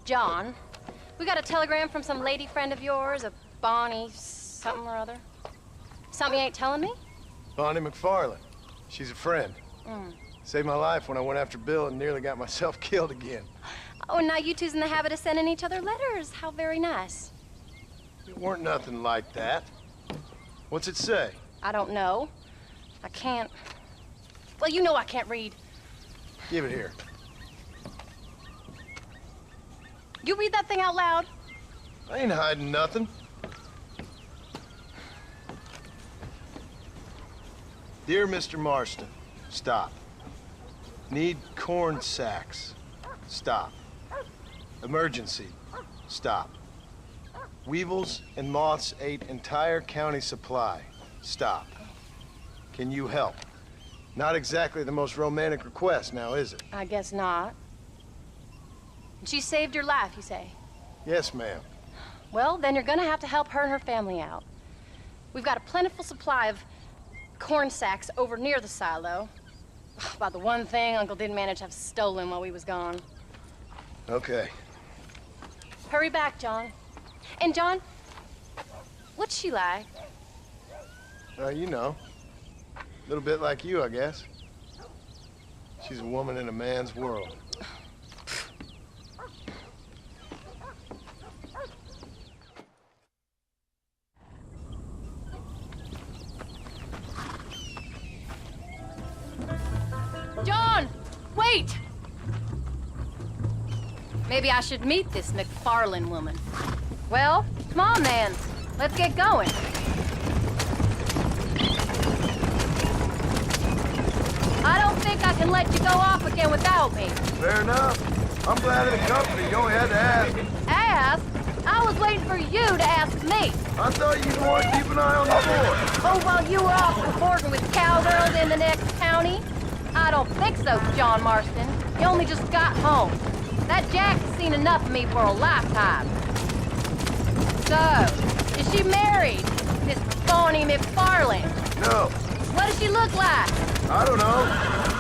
John. We got a telegram from some lady friend of yours, a Bonnie something or other. Something you ain't telling me? Bonnie MacFarlane. She's a friend. Saved my life when I went after Bill and nearly got myself killed again. Oh, and now you two's in the habit of sending each other letters. How very nice. It weren't nothing like that. What's it say? I don't know. I can't... Well, you know I can't read. Give it here. You read that thing out loud? I ain't hiding nothing. Dear Mr. Marston, stop. Need corn sacks. Stop. Emergency. Stop. Weevils and moths ate entire county supply. Stop. Can you help? Not exactly the most romantic request now, is it? I guess not. She saved your life, you say? Yes, ma'am. Well, then you're gonna have to help her and her family out. We've got a plentiful supply of corn sacks over near the silo. About the one thing Uncle didn't manage to have stolen while we was gone. Okay. Hurry back, John. And John, what's she like? You know. A little bit like you, I guess. She's a woman in a man's world. John, wait! Maybe I should meet this MacFarlane woman. Well, come on then. Let's get going. I don't think I can let you go off again without me. Fair enough. I'm glad of the company. You only had to ask. Ask? I was waiting for you to ask me. I thought you'd want to keep an eye on the board. Oh, while you were off reporting with cowgirls in the next county? I don't think so, John Marston. You only just got home. That Jack's seen enough of me for a lifetime. So, is she married, Miss Bonnie MacFarlane? No. What does she look like? I don't know.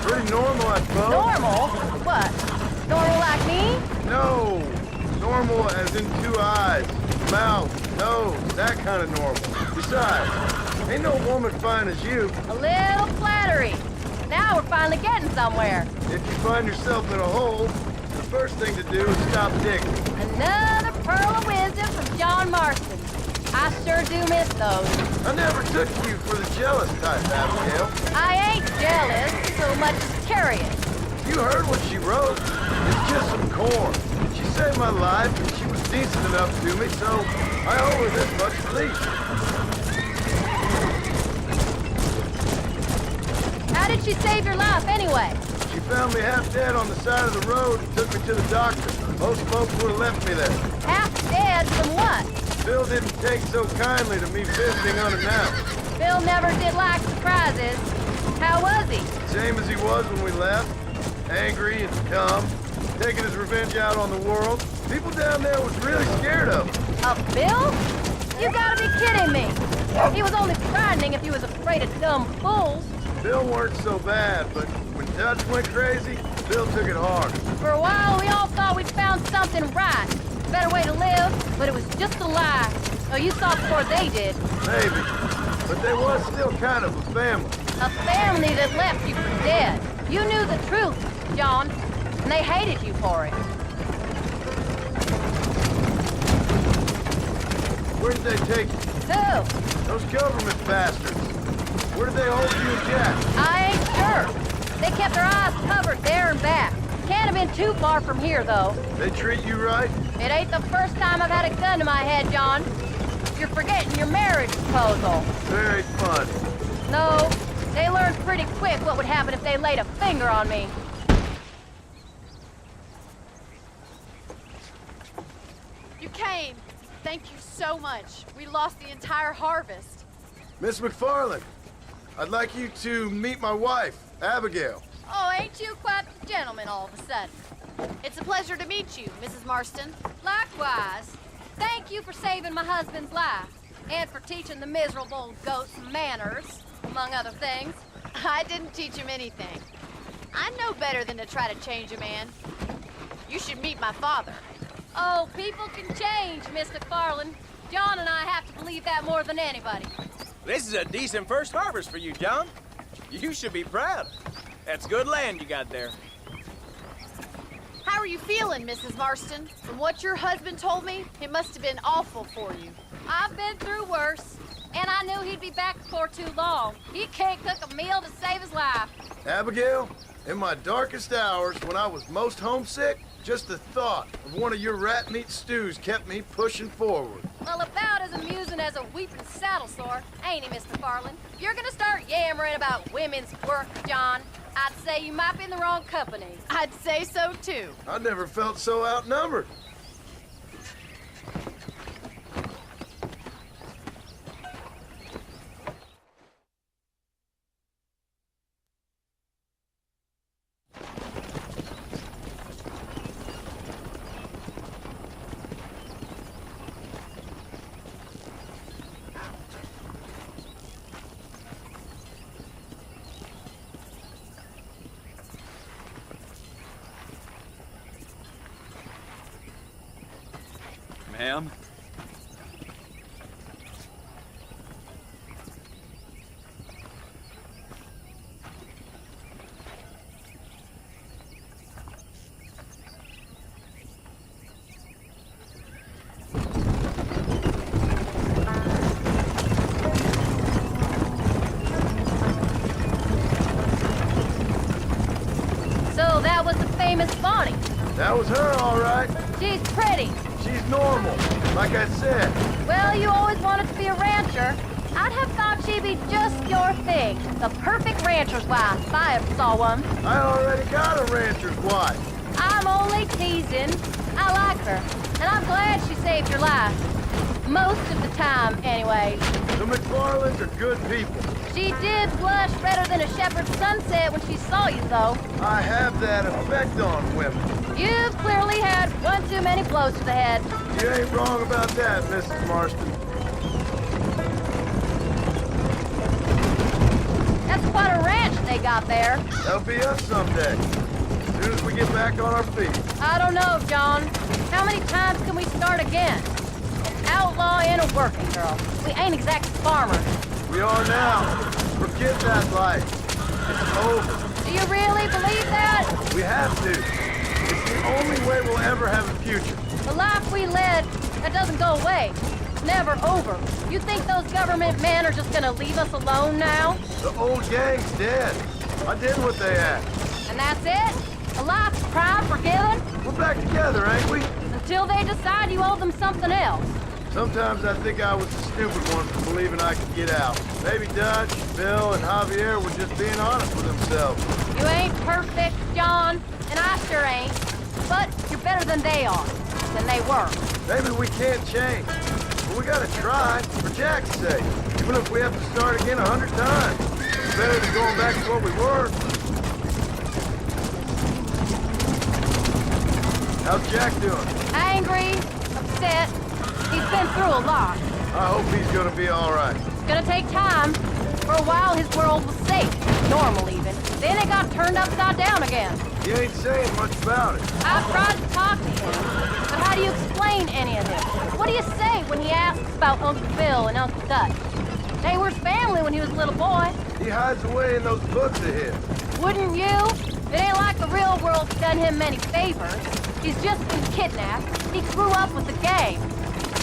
Pretty normal, I suppose. Normal? What? Normal like me? No. Normal as in 2 eyes, mouth, nose, that kind of normal. Besides, ain't no woman fine as you. A little flattery. Now we're finally getting somewhere. If you find yourself in a hole, the first thing to do is stop digging. Another pearl of wisdom from John Marston. I sure do miss those. I never took you for the jealous type, Abigail. I ain't jealous so much as curious. You heard what she wrote. It's just some corn. She saved my life, and she was decent enough to me, so I owe her this much at least. How did she save your life anyway? She found me half dead on the side of the road and took me to the doctor. Most folks would have left me there. Half dead from what? Bill didn't take so kindly to me visiting unannounced. Bill never did like surprises. How was he? Same as he was when we left. Angry and dumb. Taking his revenge out on the world. People down there was really scared of him. Of Bill? You gotta be kidding me. He was only frightening if he was afraid of dumb fools. Bill weren't so bad, but when Dutch went crazy, Bill took it hard. For a while, we all thought we'd found something right. A better way to live, but it was just a lie. Oh, you saw before they did. Maybe. But they was still kind of a family. A family that left you for dead. You knew the truth, John, and they hated you for it. Where did they take you? Who? Those government bastards. Where did they hold you and Jack? I ain't sure. They kept their eyes covered there and back. Can't have been too far from here, though. They treat you right? It ain't the first time I've had a gun to my head, John. You're forgetting your marriage proposal. Very funny. No, they learned pretty quick what would happen if they laid a finger on me. You came. Thank you so much. We lost the entire harvest. Miss MacFarlane, I'd like you to meet my wife, Abigail. Oh, ain't you quite the gentleman all of a sudden? It's a pleasure to meet you, Mrs. Marston. Likewise. Thank you for saving my husband's life. And for teaching the miserable goats manners, among other things. I didn't teach him anything. I know better than to try to change a man. You should meet my father. Oh, people can change, Miss MacFarlane. John and I have to believe that more than anybody. This is a decent first harvest for you, John. You should be proud. That's good land you got there. How are you feeling, Mrs. Marston? From what your husband told me, it must have been awful for you. I've been through worse, and I knew he'd be back before too long. He can't cook a meal to save his life. Abigail, in my darkest hours, when I was most homesick, just the thought of one of your rat meat stews kept me pushing forward. Well, about as amusing as a weeping saddle sore, ain't he, Mr. Farland? If you're gonna start yammering about women's work, John, I'd say you might be in the wrong company. I'd say so, too. I never felt so outnumbered. Ma'am? So that was the famous Bonnie. That was her, all right. She's pretty. She's normal, like I said. Well, you always wanted to be a rancher. I'd have thought she'd be just your thing. The perfect rancher's wife, if I ever saw one. I already got a rancher's wife. I'm only teasing. I like her, and I'm glad she saved your life. Most of the time, anyways. The MacFarlanes are good people. She did blush redder than a shepherd's sunset when she saw you, though. I have that effect on women. You've clearly had one too many blows to the head. You ain't wrong about that, Mrs. Marston. That's quite a ranch they got there. That'll be us someday. As soon as we get back on our feet. I don't know, John. How many times can we start again? An outlaw and a working girl. We ain't exactly farmers. We are now. Forget that life. It's over. Do you really believe that? We have to. It's the only way we'll ever have a future. The life we led, that doesn't go away. It's never over. You think those government men are just gonna leave us alone now? The old gang's dead. I did what they asked. And that's it? A life's crime forgiven? We're back together, ain't we? Until they decide you owe them something else. Sometimes I think I was the stupid one for believing I could get out. Maybe Dutch, Bill, and Javier were just being honest with themselves. You ain't perfect, John, and I sure ain't. But you're better than they are, than they were. Maybe we can't change. But we gotta try, for Jack's sake. Even if we have to start again 100 times. It's better than going back to what we were. How's Jack doing? Angry, upset. He's been through a lot. I hope he's gonna be all right. It's gonna take time. For a while, his world was safe, normal even. Then it got turned upside down again. He ain't saying much about it. I've tried to talk to him, but how do you explain any of this? What do you say when he asks about Uncle Bill and Uncle Dutch? They were his family when he was a little boy. He hides away in those books of his. Wouldn't you? It ain't like the real world's done him many favors. He's just been kidnapped. He grew up with the gang.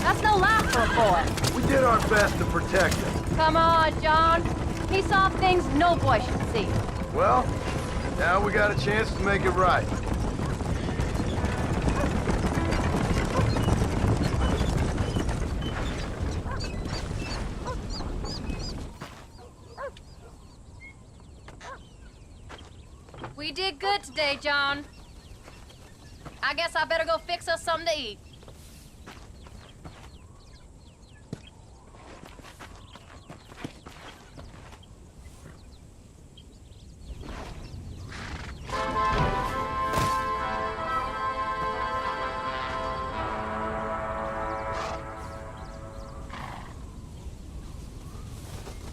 That's no life for a boy. We did our best to protect him. Come on, John. He saw things no boy should see. Well, now we got a chance to make it right. We did good today, John. I guess I better go fix us something to eat.